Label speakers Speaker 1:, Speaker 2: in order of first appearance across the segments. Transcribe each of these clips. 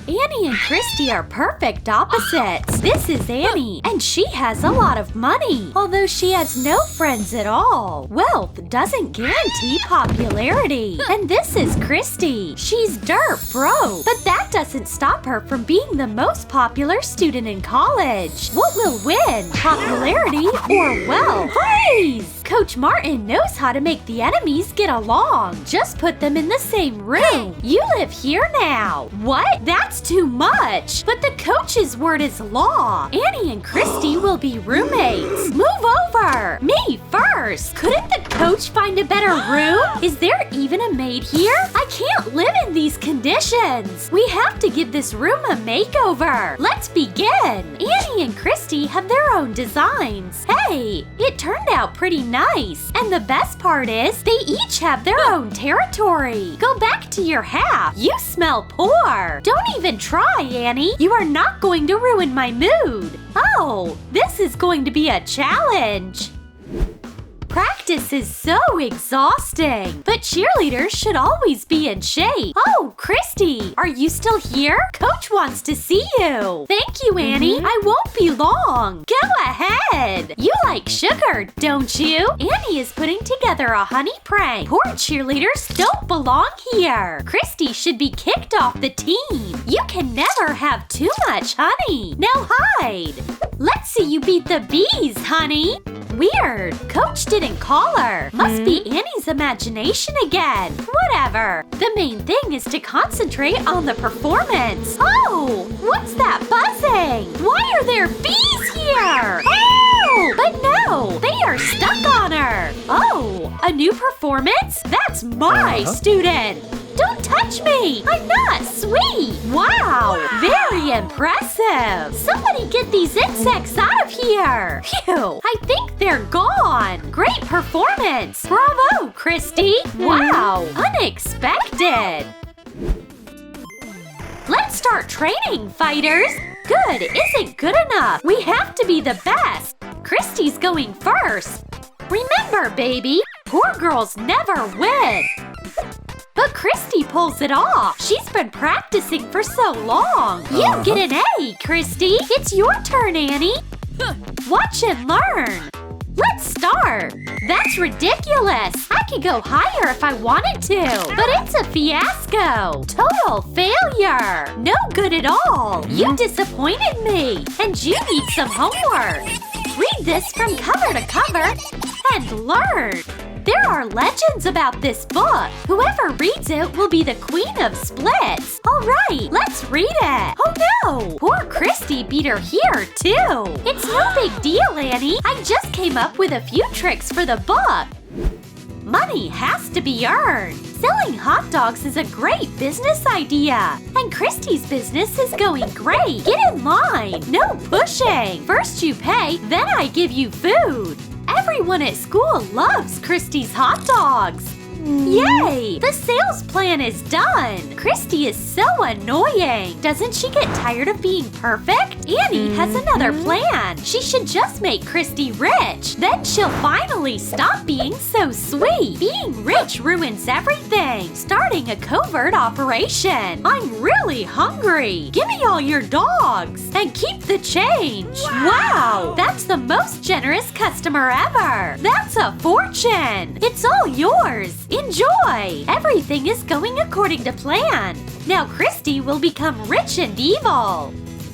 Speaker 1: Annie and Christy are perfect opposites. This is Annie, and she has a lot of money, although she has no friends at all. Wealth doesn't guarantee popularity. And this is Christy. She's dirt broke, but that doesn't stop her from being the most popular student in college. What will win, popularity or wealth? Freeze! Coach Martin knows how to make the enemies get along. Just put them in the same room. You live here now. What? That's too much. But the coach's word is law. Annie and Christy will be roommates. Move over. Me first. Couldn't the coach find a better room? Is there even a maid here? I can't live in these conditions. We have to give this room a makeover. Let's begin. Annie and Christy have their own designs. Hey, it turned out pretty nice. And the best part is they each have their own territory. Go back to your half. You smell poor. Don't even try, Annie. You are not going to ruin my mood. Oh, this is going to be a challenge. Practice is so exhausting, but cheerleaders should always be in shape. Oh, Christy, are you still here? Coach wants to see you. Thank you, Annie. I won't be long. Go ahead. You like sugar, don't you? Annie is putting together a honey prank. Poor cheerleaders don't belong here. Christy should be kicked off the team. You can never have too much honey. Now hide. Let's see you beat the bees, honey. Weird. Coach didn't call her. Must be Annie's imagination again. Whatever. The main thing is to concentrate on the performance. Oh, what's that buzzing? Why are there bees here? Oh, but no, they are stuck on her. Oh, a new performance? That's my student. Don't touch me! I'm not sweet! Wow! Very impressive! Somebody get these insects out of here! Phew! I think they're gone! Great performance! Bravo, Christy! Wow! Unexpected! Let's start training, fighters! Good isn't good enough! We have to be the best! Christy's going first! Remember, baby, poor girls never win! But Christy pulls it off. She's been practicing for so long. You get an A, Christy. It's your turn, Annie. Watch and learn. Let's start. That's ridiculous. I could go higher if I wanted to, but it's a fiasco. Total failure. No good at all. You disappointed me, and you need some homework. Read this from cover to cover and learn. There are legends about this book. Whoever reads it will be the queen of splits. All right, let's read it. Oh no, poor Christy beat her here too. It's no big deal, Annie. I just came up with a few tricks for the book. Money has to be earned. Selling hot dogs is a great business idea. And Christy's business is going great. Get in line. No pushing. First you pay, then I give you food. Everyone at school loves Christy's hot dogs. Yay! The sales plan is done. Christy is so annoying. Doesn't she get tired of being perfect? Annie has another plan. She should just make Christy rich. Then she'll finally stop being so sweet. Being rich ruins everything. Starting a covert operation. I'm really hungry. Give me all your dogs. And keep the change. Wow! That's the most generous customer ever. That's a fortune. It's all yours. Enjoy! Everything is going according to plan. Now Christy will become rich and evil.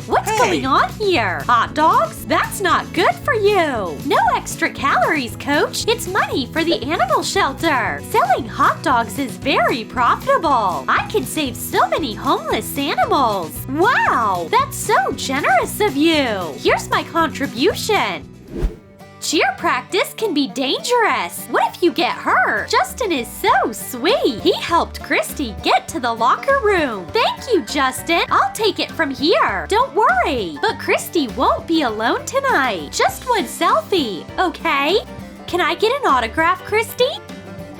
Speaker 1: What's going on here? Hot dogs? That's not good for you. No extra calories, Coach. It's money for the animal shelter. Selling hot dogs is very profitable. I can save so many homeless animals. Wow, that's so generous of you. Here's my contribution. Cheer practice can be dangerous. What if you get hurt? Justin is so sweet. He helped Christy get to the locker room. Thank you, Justin. I'll take it from here. Don't worry. But Christy won't be alone tonight. Just one selfie, okay? Can I get an autograph, Christy?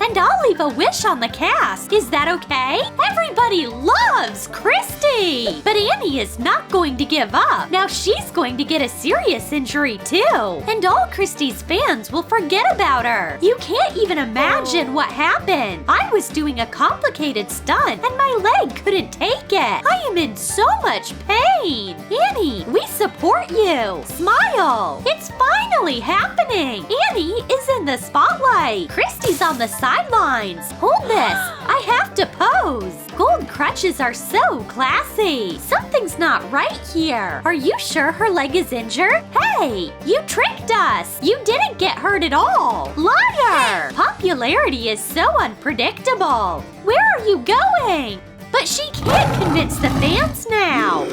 Speaker 1: And I'll leave a wish on the cast. Is that okay? Everybody loves Christy! But Annie is not going to give up. Now she's going to get a serious injury too. And all Christy's fans will forget about her. You can't even imagine what happened. I was doing a complicated stunt and my leg couldn't take it. I am in so much pain. Annie, we support you. Smile. It's finally happening. Annie is in the spotlight. Christy's on the sidelines. Hold this. I have to pose. Gold crutches are so classy. Something's not right here. Are you sure her leg is injured? Hey, you tricked us. You didn't get hurt at all. Liar! Popularity is so unpredictable. Where are you going? But she can't convince the fans now.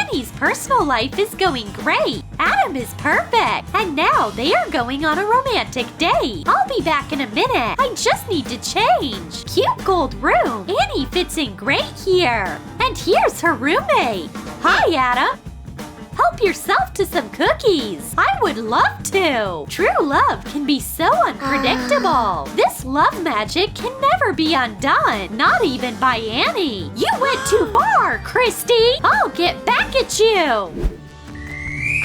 Speaker 1: Annie's personal life is going great. Adam is perfect. And now they are going on a romantic date. I'll be back in a minute. I just need to change. Cute gold room. Annie fits in great here. And here's her roommate. Hi, Adam. Help yourself to some cookies. I would love to. True love can be so unpredictable. This love magic can never be undone, not even by Annie. You went too far, Christy. I'll get back at you.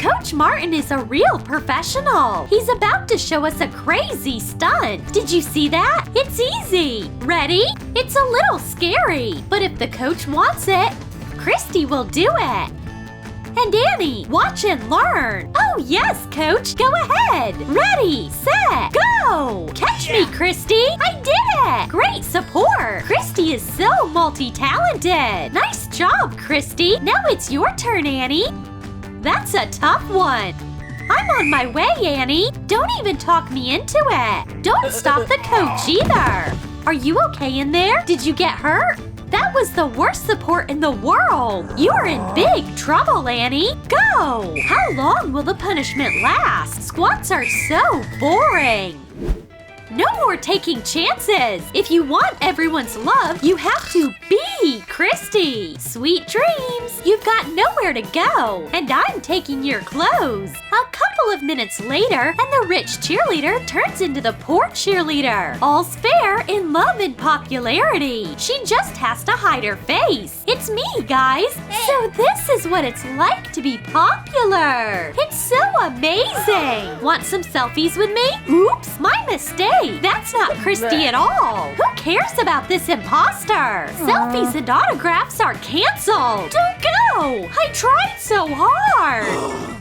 Speaker 1: Coach Martin is a real professional. He's about to show us a crazy stunt. Did you see that? It's easy. Ready? It's a little scary, but if the coach wants it, Christy will do it. And Annie, watch and learn. Oh, yes, Coach. Go ahead. Ready, set, go. Catch me, Christy. I did it. Great support. Christy is so multi-talented. Nice job, Christy. Now it's your turn, Annie. That's a tough one. I'm on my way, Annie. Don't even talk me into it. Don't stop the coach either. Are you okay in there? Did you get hurt? That was the worst support in the world. You are in big trouble, Annie. Go! How long will the punishment last? Squats are so boring. No more taking chances. If you want everyone's love, you have to be Christy. Sweet dreams. You've got nowhere to go. And I'm taking your clothes. A couple of minutes later, and the rich cheerleader turns into the poor cheerleader. All's fair in love and popularity. She just has to hide her face. It's me, guys. So this is what it's like to be popular. It's so amazing. Want some selfies with me? Oops, my mistake. That's not Christy at all. Who cares about this imposter? Selfies and autographs are canceled. Don't go. I tried so hard.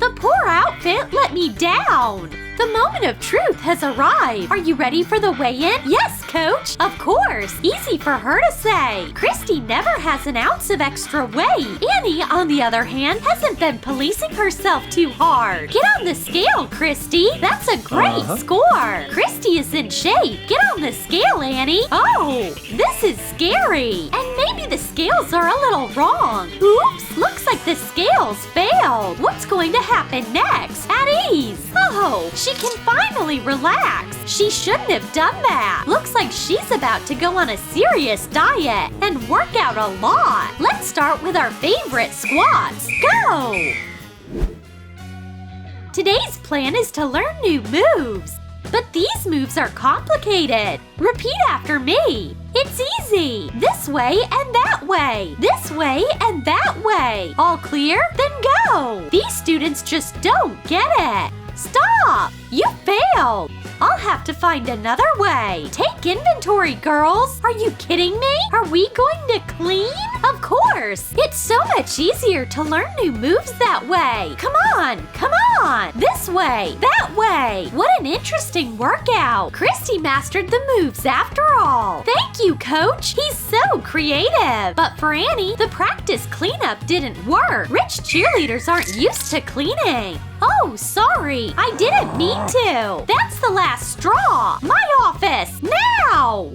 Speaker 1: The poor outfit let me down. The moment of truth has arrived. Are you ready for the weigh-in? Yes, Coach. Of course. Easy for her to say. Christy never has an ounce of extra weight. Annie, on the other hand, hasn't been policing herself too hard. Get on the scale, Christy. That's a great score. Christy is in shape. Get on the scale, Annie. Oh, this is scary. And maybe the scales are a little wrong. Oops, looks like the scales failed. What's going to happen next? At ease. Oh, she can finally relax. She shouldn't have done that. Looks like she's about to go on a serious diet and work out a lot. Let's start with our favorite squats. Go! Today's plan is to learn new moves. But these moves are complicated. Repeat after me. It's easy. This way and that way. This way and that way. All clear? Then go. These students just don't get it. Stop! You failed! I'll have to find another way. Take inventory, girls. Are you kidding me? Are we going to clean? Of course. It's so much easier to learn new moves that way. Come on, come on. This way, that way. What an interesting workout. Christy mastered the moves after all. Thank you, Coach. He's so creative. But for Annie, the practice cleanup didn't work. Rich cheerleaders aren't used to cleaning. Oh, sorry. I didn't mean to. That's the last straw. My office, now!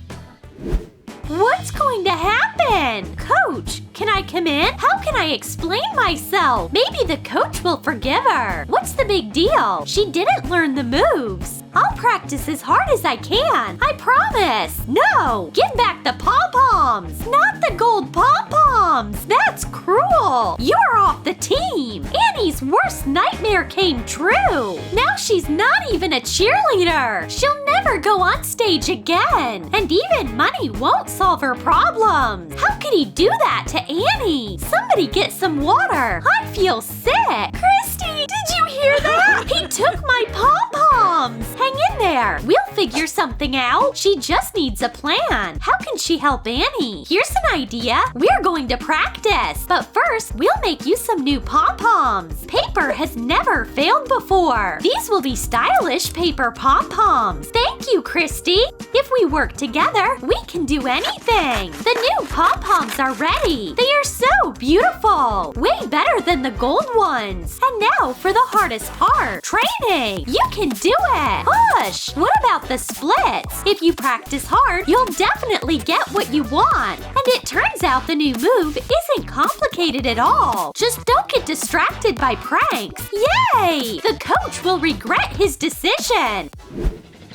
Speaker 1: What's going to happen? Coach, can I come in? How can I explain myself? Maybe the coach will forgive her. What's the big deal? She didn't learn the moves. I'll practice as hard as I can. I promise. No, give back the pom-poms. Not the gold pom-poms. That's cruel. You're off the team. Annie's worst nightmare came true. Now she's not even a cheerleader. She'll never go on stage again. And even money won't solve her problems. How could he do that to Annie? Somebody get some water. I feel sick. Christy, did you hear that? He took my pom-poms. Hang in there. We'll figure something out. She just needs a plan. How can she help Annie? Here's an idea. We're going to practice. But first, we'll make you some new pom-poms. Paper has never failed before. These will be stylish paper pom-poms. Thank you, Christy. If we work together, we can do anything. The new pom-poms are ready. They are so beautiful. Way better than the gold ones. And now for the hardest part. Training. You can do it. Push. What about the splits? If you practice hard, you'll definitely get what you want. And it turns out the new move isn't complicated at all. Just don't get distracted by pranks. Yay! The coach will regret his decision.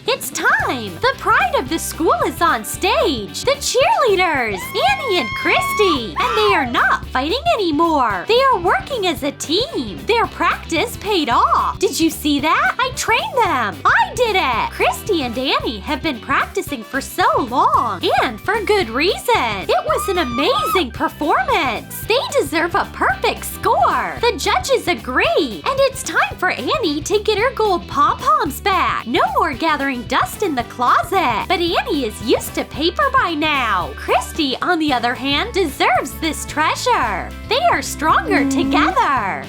Speaker 1: It's time! The pride of the school is on stage! The cheerleaders! Annie and Christy! And they are not fighting anymore! They are working as a team! Their practice paid off! Did you see that? I trained them! I did it! Christy and Annie have been practicing for so long! And for good reason! It was an amazing performance! They deserve a perfect score! The judges agree! And it's time for Annie to get her gold pom-poms back! No more gathering dust in the closet. But Annie is used to paper by now. Christy, on the other hand, deserves this treasure. They are stronger together.